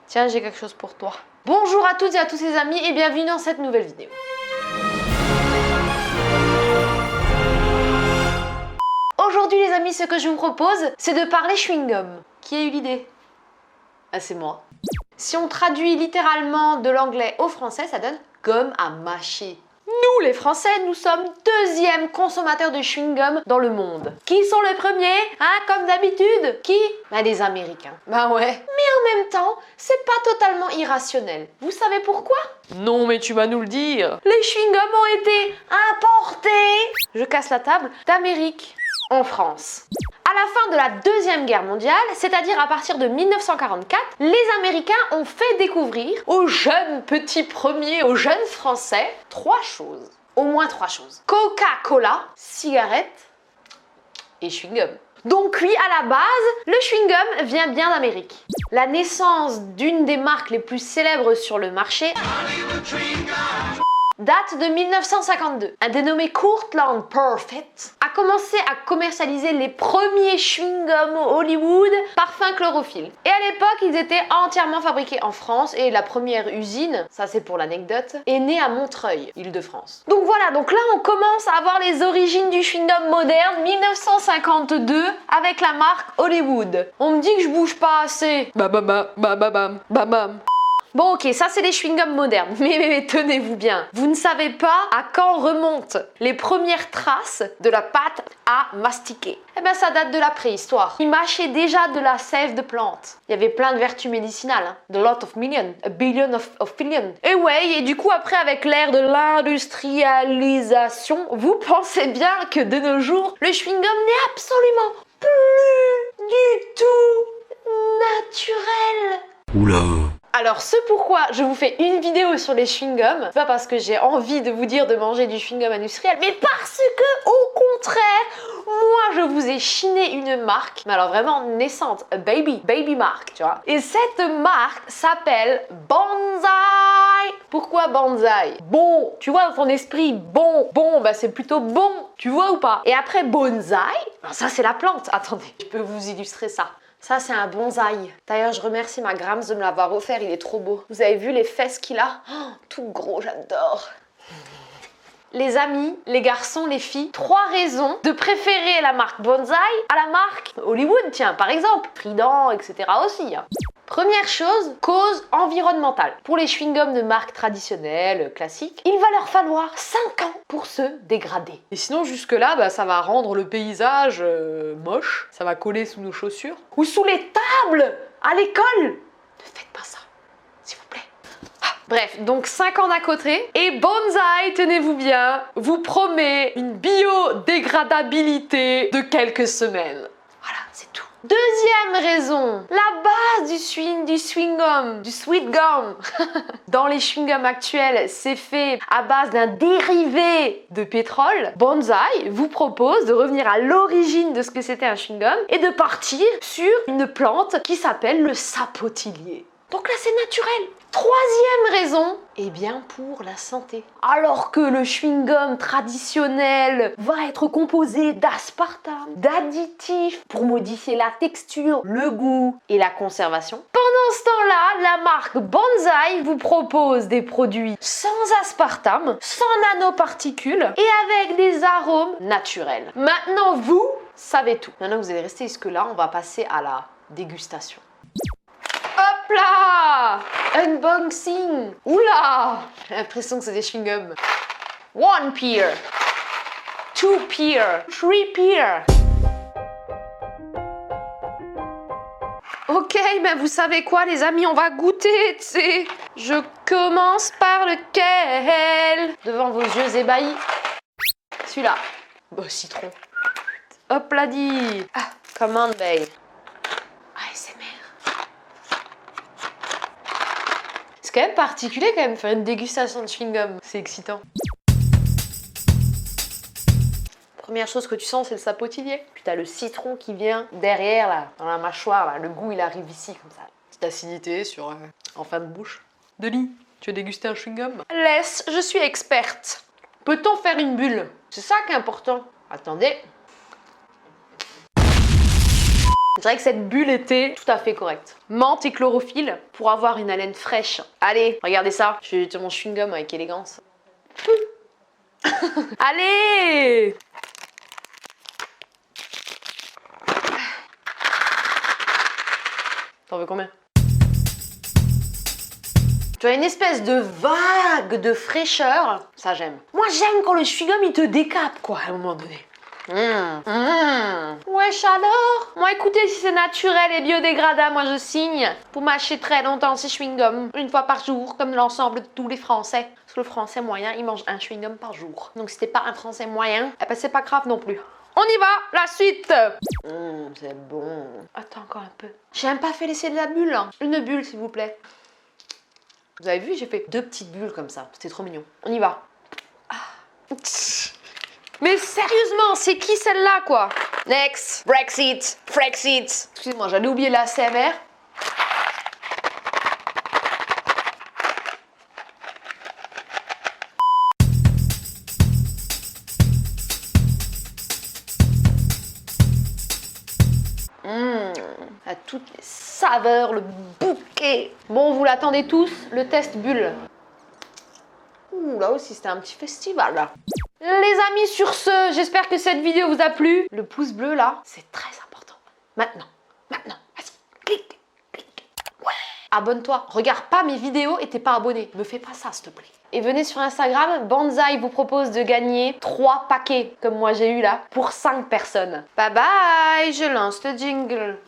Tiens, j'ai quelque chose pour toi. Bonjour à toutes et à tous les amis et bienvenue dans cette nouvelle vidéo. Aujourd'hui les amis, ce que je vous propose, c'est de parler chewing-gum. Qui a eu l'idée? Ah, c'est moi. Si on traduit littéralement de l'anglais au français, ça donne gomme à mâcher. Nous, les Français, nous sommes deuxième consommateurs de chewing-gum dans le monde. Qui sont les premiers? Hein, comme d'habitude? Qui? Ben, les Américains. Ben ouais. Mais en même temps, c'est pas totalement irrationnel. Vous savez pourquoi? Non, mais tu vas nous le dire. Les chewing-gums ont été importés, je casse la table, d'Amérique en France. À la fin de la Deuxième Guerre mondiale, c'est-à-dire à partir de 1944, les Américains ont fait découvrir aux jeunes petits premiers, aux jeunes Français, trois choses. Au moins trois choses. Coca-Cola, cigarettes et chewing-gum. Donc oui, à la base, le chewing-gum vient bien d'Amérique. La naissance d'une des marques les plus célèbres sur le marché date de 1952. Un dénommé Courtland Perfect a commencé à commercialiser les premiers chewing-gums Hollywood parfum chlorophylle. Et à l'époque, ils étaient entièrement fabriqués en France et la première usine, ça c'est pour l'anecdote, est née à Montreuil, Île-de-France. Donc voilà, donc là on commence à avoir les origines du chewing-gum moderne, 1952, avec la marque Hollywood. On me dit que je bouge pas assez. Bam. Bon ok, ça c'est les chewing-gums modernes, mais tenez-vous bien, vous ne savez pas à quand remontent les premières traces de la pâte à mastiquer. Eh ben ça date de la préhistoire. Ils mâchaient déjà de la sève de plantes. Il y avait plein de vertus médicinales, hein. The lot of million, a billion of billion. Et ouais, et du coup après avec l'ère de l'industrialisation, vous pensez bien que de nos jours, le chewing-gum n'est absolument plus du tout naturel. Oula. Alors ce pourquoi je vous fais une vidéo sur les chewing-gums, pas parce que j'ai envie de vous dire de manger du chewing-gum industriel, mais parce que au contraire, moi je vous ai chiné une marque, mais alors vraiment naissante, a baby marque, tu vois. Et cette marque s'appelle Bonzai. Pourquoi Bonzai? Bon, tu vois dans ton esprit, bon, bah c'est plutôt bon, tu vois ou pas? Et après Bonzai, ça c'est la plante, attendez, je peux vous illustrer ça. Ça, c'est un bonsaï. D'ailleurs, je remercie ma Grams de me l'avoir offert, il est trop beau. Vous avez vu les fesses qu'il a? Oh, tout gros, j'adore. Les amis, les garçons, les filles, trois raisons de préférer la marque Bonzai à la marque Hollywood, tiens, par exemple. Trident, etc. aussi. Hein. Première chose, cause environnementale. Pour les chewing-gums de marque traditionnelle, classique, il va leur falloir 5 ans pour se dégrader. Et sinon, jusque-là, bah, ça va rendre le paysage moche. Ça va coller sous nos chaussures. Ou sous les tables à l'école. Ne faites pas ça, s'il vous plaît. Bref, donc 5 ans d'un côté. Et Bonzai, tenez-vous bien, vous promet une biodégradabilité de quelques semaines. Voilà, c'est tout. Deuxième raison, la base du sweet gum. Dans les chewing-gums actuels, c'est fait à base d'un dérivé de pétrole. Bonzai vous propose de revenir à l'origine de ce que c'était un chewing-gum et de partir sur une plante qui s'appelle le sapotillier. Donc là, c'est naturel. Troisième raison, eh bien pour la santé. Alors que le chewing-gum traditionnel va être composé d'aspartame, d'additifs pour modifier la texture, le goût et la conservation. Pendant ce temps-là, la marque Bonzai vous propose des produits sans aspartame, sans nanoparticules et avec des arômes naturels. Maintenant, vous savez tout. Maintenant que vous allez rester jusque-là, on va passer à la dégustation. Hop là! Unboxing! Oula! J'ai l'impression que c'est des chewing-gums. 1 pear, 2 pear, 3 pear. Ok, ben vous savez quoi les amis, on va goûter, tu sais. Je commence par lequel? Devant vos yeux ébahis. Celui-là. Oh, citron. Hop là dit. Ah, commande babe. C'est quand même particulier quand même faire une dégustation de chewing-gum, c'est excitant. Première chose que tu sens, c'est le sapotillier. Puis t'as le citron qui vient derrière là, dans la mâchoire là, le goût il arrive ici comme ça. Petite acidité sur en fin de bouche. Denis, tu as dégusté un chewing-gum? Laisse, je suis experte. Peut-on faire une bulle? C'est ça qui est important. Attendez. Je dirais que cette bulle était tout à fait correcte. Menthe et chlorophylle pour avoir une haleine fraîche. Allez, regardez ça. Je vais mon chewing-gum avec élégance. Allez! T'en veux combien? Tu as une espèce de vague de fraîcheur. Ça, j'aime. Moi, j'aime quand le chewing-gum, il te décape, quoi, à un moment donné. Wesh alors. Moi écoutez, si c'est naturel et biodégradable, moi je signe pour mâcher très longtemps ces chewing-gums, une fois par jour, comme l'ensemble de tous les Français. Parce que le Français moyen, il mange un chewing-gum par jour. Donc si t'es pas un Français moyen, eh ben c'est pas grave non plus. On y va, la suite. C'est bon. Attends encore un peu. J'ai même pas fait l'essai de la bulle. Hein. Une bulle s'il vous plaît. Vous avez vu, j'ai fait 2 petites bulles comme ça. C'était trop mignon. On y va. Mais sérieusement, c'est qui celle-là, quoi? Next. Brexit. Frexit. Excusez-moi, j'allais oublier la CMR. À toutes les saveurs, le bouquet. Bon, vous l'attendez tous, le test bulle. Ouh, là aussi, c'était un petit festival, là. Les amis, sur ce, j'espère que cette vidéo vous a plu. Le pouce bleu, là, c'est très important. Maintenant, vas-y, clique. Ouais. Abonne-toi, regarde pas mes vidéos et t'es pas abonné. Me fais pas ça, s'il te plaît. Et venez sur Instagram, Banzai vous propose de gagner 3 paquets, comme moi j'ai eu là, pour 5 personnes. Bye bye, je lance le jingle.